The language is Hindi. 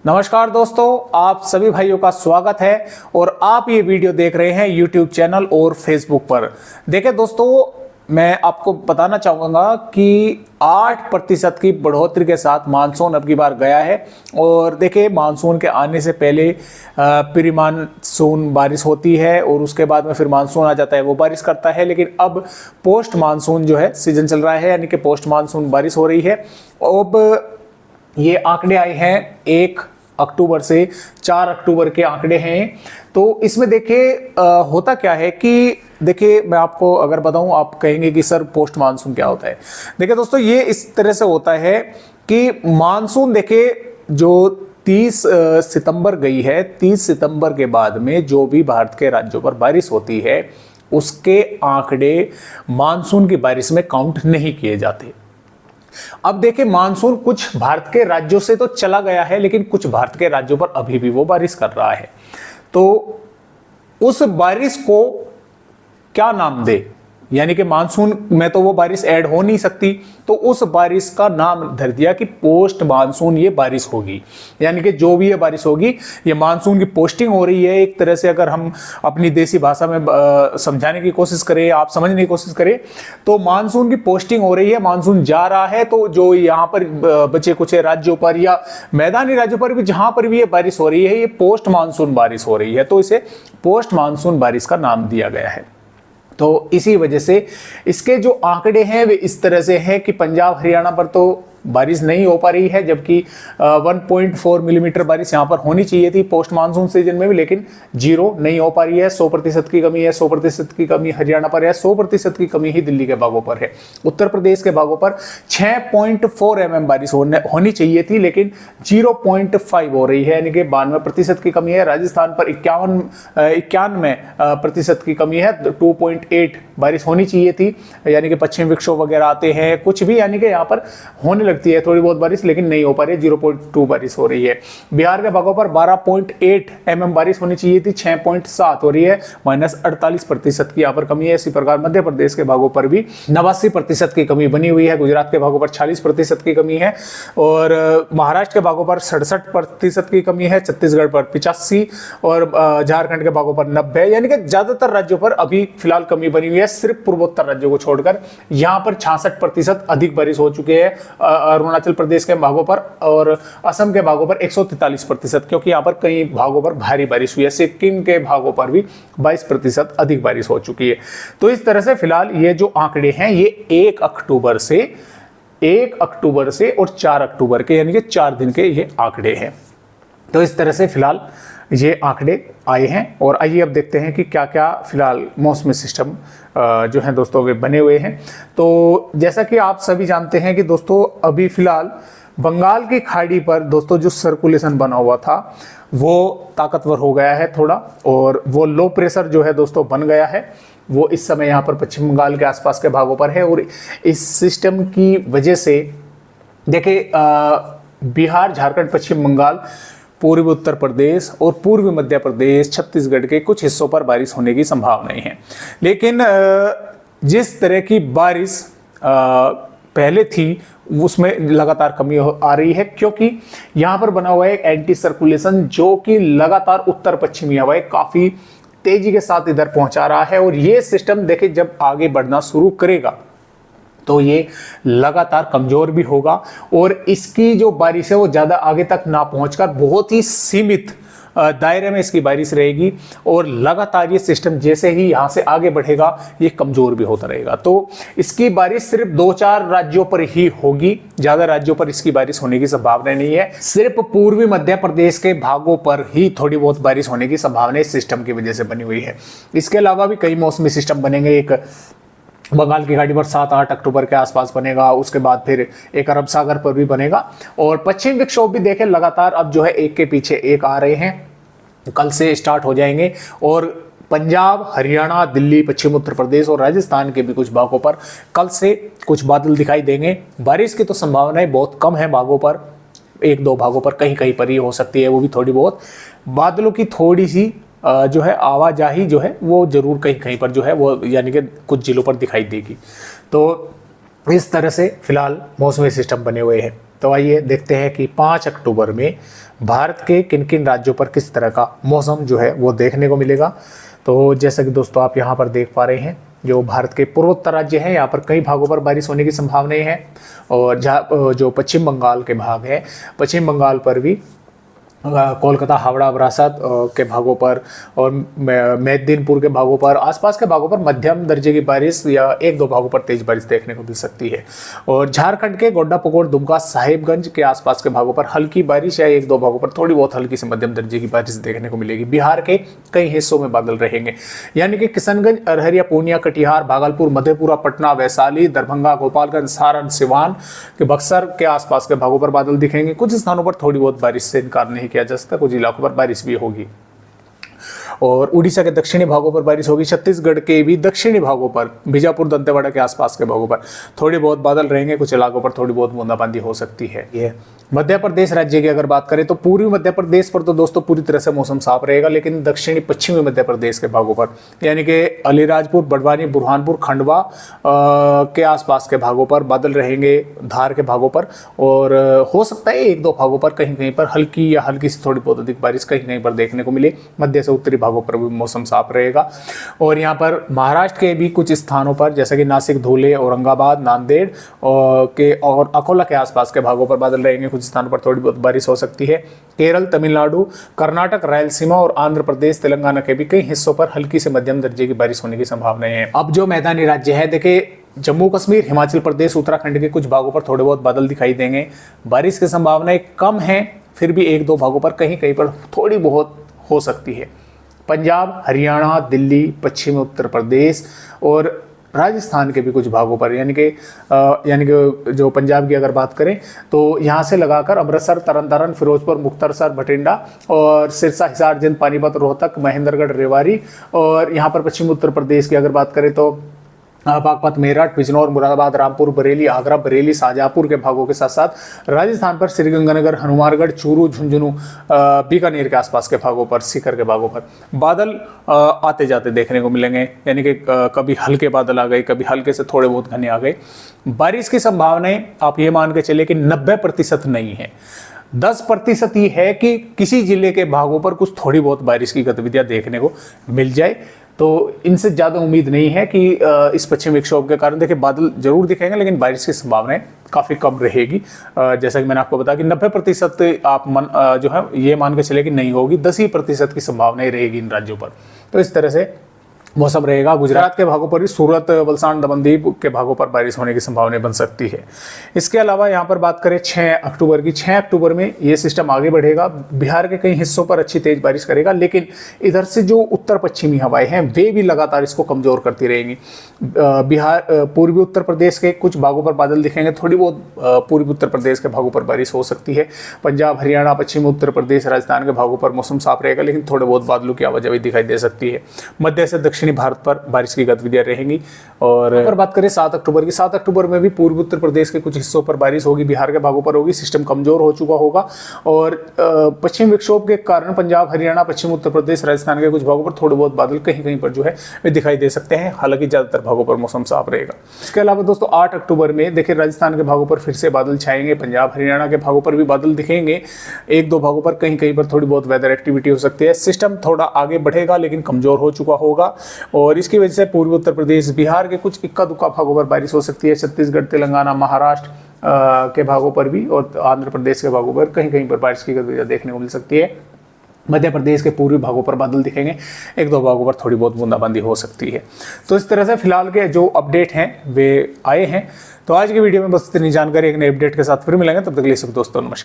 नमस्कार दोस्तों, आप सभी भाइयों का स्वागत है और आप ये वीडियो देख रहे हैं YouTube चैनल और Facebook पर। देखें दोस्तों, मैं आपको बताना चाहूँगा कि 8% की बढ़ोतरी के साथ मानसून अब की बार गया है। और देखिए, मानसून के आने से पहले प्री मानसून बारिश होती है और उसके बाद में फिर मानसून आ जाता है, वो बारिश करता है। लेकिन अब पोस्ट मानसून जो है सीजन चल रहा है, यानी कि पोस्ट मानसून बारिश हो रही है। अब ये आंकड़े आए हैं 1 अक्टूबर से 4 अक्टूबर के आंकड़े हैं। तो इसमें देखिए होता क्या है कि देखिए, मैं आपको अगर बताऊं, आप कहेंगे कि सर पोस्ट मानसून क्या होता है। देखिए दोस्तों, ये इस तरह से होता है कि मानसून देखिए जो 30 सितंबर गई है, 30 सितंबर के बाद में जो भी भारत के राज्यों पर बारिश होती है उसके आंकड़े मानसून की बारिश में काउंट नहीं किए जाते। अब देखिए, मानसून कुछ भारत के राज्यों से तो चला गया है, लेकिन कुछ भारत के राज्यों पर अभी भी वो बारिश कर रहा है। तो उस बारिश को क्या नाम दे, यानी कि मानसून में तो वो बारिश ऐड हो नहीं सकती, तो उस बारिश का नाम धर दिया कि पोस्ट मानसून ये बारिश होगी। यानी कि जो भी ये बारिश होगी, ये मानसून की पोस्टिंग हो रही है एक तरह से। अगर हम अपनी देसी भाषा में समझाने की कोशिश करें, आप समझने की कोशिश करें, तो मानसून की पोस्टिंग हो रही है, मानसून जा रहा है। तो जो यहाँ पर बचे कुछ राज्यों पर या मैदानी राज्यों पर भी जहां पर भी ये बारिश हो रही है, ये पोस्ट मानसून बारिश हो रही है, तो इसे पोस्ट मानसून बारिश का नाम दिया गया है। तो इसी वजह से इसके जो आंकड़े हैं वे इस तरह से हैं कि पंजाब हरियाणा पर तो बारिश नहीं हो पा रही है, जबकि 1.4 मिलीमीटर बारिश यहाँ पर होनी चाहिए थी पोस्ट मानसून सीजन में भी, लेकिन 0 नहीं हो पा रही है। 100% की कमी है, 100% की कमी हरियाणा पर है, 100% की कमी ही दिल्ली के भागों पर है। उत्तर प्रदेश के भागों पर 6.4 mm बारिश होनी चाहिए थी, लेकिन 0.5 हो रही है, यानी कि 92% की कमी है। राजस्थान पर 91% की कमी है, 2.8 बारिश होनी चाहिए थी, यानी कि पश्चिम विक्षोभ वगैरह आते हैं कुछ भी, यानी कि यहाँ पर होने लगती है थोड़ी बहुत बारिश, लेकिन नहीं हो पा रही है। 0.2 बारिश हो रही है। बिहार के भागों पर 12.8 mm बारिश होनी चाहिए थी, 6.7 हो रही है, -48% की यहाँ पर कमी है। इसी प्रकार मध्य प्रदेश के भागों पर भी 89% की कमी बनी हुई है। गुजरात के भागों पर 46% की कमी है और महाराष्ट्र के भागों पर 67% की कमी है, छत्तीसगढ़ पर 85 और झारखंड के भागों पर 90, यानी कि ज्यादातर राज्यों पर अभी फिलहाल कमी बनी हुई है, सिर्फ पूर्वोत्तर राज्यों को छोड़कर। यहाँ पर 66% अधिक बारिश हो चुकी है अरुणाचल प्रदेश के भागों पर, और असम के भागों पर 143%, क्योंकि यहाँ पर कई भागों पर भारी बारिश हुई है। सिक्किम के भागों पर भी 22% अधिक बारिश हो चुकी है। तो इस तरह से फिलहाल ये जो आंकड़े हैं ये 1 अक्टूबर से और 4 अक्टूबर के, यानी कि 4 दिन के ये आंकड़े हैं। तो इस तरह से फिलहाल ये आंकड़े आए हैं। और आइए अब देखते हैं कि क्या क्या फिलहाल मौसमी सिस्टम जो है दोस्तों वे बने हुए हैं। तो जैसा कि आप सभी जानते हैं कि दोस्तों अभी फिलहाल बंगाल की खाड़ी पर दोस्तों जो सर्कुलेशन बना हुआ था वो ताकतवर हो गया है थोड़ा, और वो लो प्रेशर जो है दोस्तों बन गया है। वो इस समय यहाँ पर पश्चिम बंगाल के आसपास के भागों पर है, और इस सिस्टम की वजह से देखिए बिहार, झारखंड, पश्चिम बंगाल, पूर्वी उत्तर प्रदेश और पूर्वी मध्य प्रदेश, छत्तीसगढ़ के कुछ हिस्सों पर बारिश होने की संभावनाएं हैं। लेकिन जिस तरह की बारिश पहले थी उसमें लगातार कमी आ रही है, क्योंकि यहाँ पर बना हुआ है एक एंटी सर्कुलेशन जो कि लगातार उत्तर पश्चिमी हवाएं काफी तेजी के साथ इधर पहुंचा रहा है। और ये सिस्टम देखिए जब आगे बढ़ना शुरू करेगा तो ये लगातार कमजोर भी होगा, और इसकी जो बारिश है वो ज्यादा आगे तक ना पहुंचकर बहुत ही सीमित दायरे में इसकी बारिश रहेगी। और लगातार ये सिस्टम जैसे ही यहाँ से आगे बढ़ेगा ये कमजोर भी होता रहेगा। तो इसकी बारिश सिर्फ 2-4 राज्यों पर ही होगी, ज्यादा राज्यों पर इसकी बारिश होने की संभावना नहीं है। सिर्फ पूर्वी मध्य प्रदेश के भागों पर ही थोड़ी बहुत बारिश होने की संभावना इस सिस्टम की वजह से बनी हुई है। इसके अलावा भी कई मौसमी सिस्टम बनेंगे। एक बंगाल की खाड़ी पर 7-8 अक्टूबर के आसपास बनेगा, उसके बाद फिर एक अरब सागर पर भी बनेगा, और पश्चिम विक्षोभ भी देखें लगातार अब जो है एक के पीछे एक आ रहे हैं, कल से स्टार्ट हो जाएंगे। और पंजाब, हरियाणा, दिल्ली, पश्चिम उत्तर प्रदेश और राजस्थान के भी कुछ भागों पर कल से कुछ बादल दिखाई देंगे। बारिश की तो संभावनाएं बहुत कम है भागों पर, 1-2 भागों पर कहीं कहीं पर ही हो सकती है, वो भी थोड़ी बहुत। बादलों की थोड़ी सी जो है आवाजाही जो है वो जरूर कहीं कहीं पर जो है वो यानी कि कुछ जिलों पर दिखाई देगी। तो इस तरह से फिलहाल मौसमी सिस्टम बने हुए हैं। तो आइए देखते हैं कि 5 अक्टूबर में भारत के किन किन राज्यों पर किस तरह का मौसम जो है वो देखने को मिलेगा। तो जैसा कि दोस्तों आप यहाँ पर देख पा रहे हैं, जो भारत के पूर्वोत्तर राज्य हैं यहाँ पर कई भागों पर बारिश होने की संभावनाएं हैं। और जहाँ जो पश्चिम बंगाल के भाग है, पश्चिम बंगाल पर भी कोलकाता, हावड़ा, वरासत के भागों पर और मेदिनीपुर के भागों पर, आसपास के भागों पर मध्यम दर्जे की बारिश या 1-2 भागों पर तेज बारिश देखने को मिल सकती है। और झारखंड के गोड्डा, पकोड़, दुमका, साहिबगंज के आसपास के भागों पर हल्की बारिश या 1-2 भागों पर थोड़ी बहुत हल्की से मध्यम दर्जे की बारिश देखने को मिलेगी। बिहार के कई हिस्सों में बादल रहेंगे, यानी कि किशनगंज, अररिया, पूर्णिया, कटिहार, भागलपुर, मधेपुरा, पटना, वैशाली, दरभंगा, गोपालगंज, सारण, सिवान के बक्सर के आसपास के भागों पर बादल दिखेंगे। कुछ स्थानों पर थोड़ी बहुत बारिश से इनकार नहीं किया जा सकता, कुछ इलाकों पर बारिश भी होगी। और उड़ीसा के दक्षिणी भागों पर बारिश होगी। छत्तीसगढ़ के भी दक्षिणी भागों पर, बीजापुर, दंतेवाड़ा के आसपास के भागों पर थोड़ी बहुत बादल रहेंगे, कुछ इलाकों पर थोड़ी बहुत बूंदाबांदी हो सकती है। ये मध्य प्रदेश राज्य की अगर बात करें तो पूर्वी मध्य प्रदेश पर तो दोस्तों पूरी तरह से मौसम साफ रहेगा, लेकिन दक्षिणी पश्चिमी मध्य प्रदेश के भागों पर यानी कि अलीराजपुर, बड़वानी, बुरहानपुर, खंडवा के आसपास के भागों पर बादल रहेंगे, धार के भागों पर, और हो सकता है 1-2 भागों पर कहीं कहीं पर हल्की या हल्की से थोड़ी बहुत अधिक बारिश कहीं कहीं पर देखने को मिले। मध्य से उत्तरी भागों पर भी मौसम साफ रहेगा। और यहाँ पर महाराष्ट्र के भी कुछ स्थानों पर जैसे कि नासिक, धुले, औरंगाबाद, नांदेड़ और अकोला के आसपास के भागों पर बादल रहेंगे, कुछ स्थानों पर थोड़ी बहुत बारिश हो सकती है। केरल, तमिलनाडु, कर्नाटक, रायलसीमा और आंध्र प्रदेश, तेलंगाना के भी कई हिस्सों पर हल्की से मध्यम दर्जे की बारिश होने की संभावनाएं हैं। अब जो मैदानी राज्य है, देखिए जम्मू कश्मीर, हिमाचल प्रदेश, उत्तराखंड के कुछ भागों पर थोड़े बहुत बादल दिखाई देंगे। बारिश की संभावनाएं कम है, फिर भी 1-2 भागों पर कहीं कहीं पर थोड़ी बहुत हो सकती है। पंजाब, हरियाणा, दिल्ली, पश्चिमी उत्तर प्रदेश और राजस्थान के भी कुछ भागों पर यानी कि जो पंजाब की अगर बात करें तो यहाँ से लगाकर अमृतसर, तरन, फिरोजपुर, मुक्तसर, भटिंडा और सिरसा, हिसार, जिंद, पानीपत, रोहतक, महेंद्रगढ़, रेवाड़ी। और यहाँ पर पश्चिमी उत्तर प्रदेश की अगर बात करें तो बागपत, मेरठ, बिजनौर, मुरादाबाद, रामपुर, बरेली, आगरा, बरेली, शाहजहाँपुर के भागों के साथ साथ राजस्थान पर श्रीगंगानगर, हनुमानगढ़, चूरू, झुंझुनू, बीकानेर के आसपास के भागों पर, सीकर के भागों पर बादल आते जाते देखने को मिलेंगे, यानी कि कभी हल्के बादल आ गए, कभी हल्के से थोड़े बहुत घने आ गए। बारिश की संभावनाएं आप ये मान के चले कि 90% नहीं है, 10% ही है कि किसी जिले के भागों पर कुछ थोड़ी बहुत बारिश की गतिविधियां देखने को मिल जाए। तो इनसे ज़्यादा उम्मीद नहीं है कि इस पश्चिमी विक्षोभ के कारण देखिए बादल जरूर दिखेंगे, लेकिन बारिश की संभावनाएं काफ़ी कम रहेगी। जैसा कि मैंने आपको बताया कि 90% आप जो है ये मान के चले कि नहीं होगी, 10% की संभावनाएं रहेगी इन राज्यों पर। तो इस तरह से मौसम रहेगा। गुजरात के भागों पर भी, सूरत, वलसाड़, दमनदीप के भागों पर बारिश होने की संभावना बन सकती है। इसके अलावा यहाँ पर बात करें 6 अक्टूबर की, 6 अक्टूबर में ये सिस्टम आगे बढ़ेगा, बिहार के कई हिस्सों पर अच्छी तेज बारिश करेगा, लेकिन इधर से जो उत्तर पश्चिमी हवाएं हैं वे भी लगातार इसको कमजोर करती रहेंगी। बिहार, पूर्वी उत्तर प्रदेश के कुछ भागों पर बादल दिखेंगे, थोड़ी बहुत पूर्वी उत्तर प्रदेश के भागों पर बारिश हो सकती है। पंजाब, हरियाणा, पश्चिमी उत्तर प्रदेश, राजस्थान के भागों पर मौसम साफ रहेगा, लेकिन थोड़े बहुत बादलों की आवाजाही दिखाई दे सकती है। मध्य से दक्षिणी भारत पर बारिश की गतिविधियां रहेंगी। और अगर बात करें 7 अक्टूबर की, 7 अक्टूबर में भी पूर्वी उत्तर प्रदेश के कुछ हिस्सों पर बारिश होगी, बिहार के भागों पर होगी, सिस्टम कमजोर हो चुका होगा। और पश्चिम विक्षोभ के कारण पंजाब, हरियाणा, पश्चिम उत्तर प्रदेश, राजस्थान के कुछ भागों पर थोड़े बहुत बादल कहीं कहीं पर जो है वे दिखाई दे सकते हैं, हालांकि ज्यादातर भागों पर मौसम साफ रहेगा। इसके अलावा दोस्तों 8 अक्टूबर में देखिए राजस्थान के भागों पर फिर से बादल छाएंगे, पंजाब, हरियाणा के भागों पर भी बादल दिखेंगे, 1-2 भागों पर कहीं कहीं पर थोड़ी बहुत वेदर एक्टिविटी हो सकती है। सिस्टम थोड़ा आगे बढ़ेगा लेकिन कमजोर हो चुका होगा, और इसकी वजह से पूर्वी उत्तर प्रदेश, बिहार के कुछ इक्का दुक्का भागों पर बारिश हो सकती है। छत्तीसगढ़, तेलंगाना, महाराष्ट्र के भागों पर भी और आंध्र प्रदेश के भागों पर कहीं कहीं पर बारिश की गतिविधियां देखने को मिल सकती है। मध्य प्रदेश के पूर्वी भागों पर बादल दिखेंगे, 1-2 भागों पर थोड़ी बहुत बूंदाबांदी हो सकती है। तो इस तरह से फिलहाल के जो अपडेट हैं वे आए हैं। तो आज की वीडियो में बस इतनी जानकारी, एक नए अपडेट के साथ फिर मिलेंगे, तब तक के लिए सब दोस्तों नमस्कार।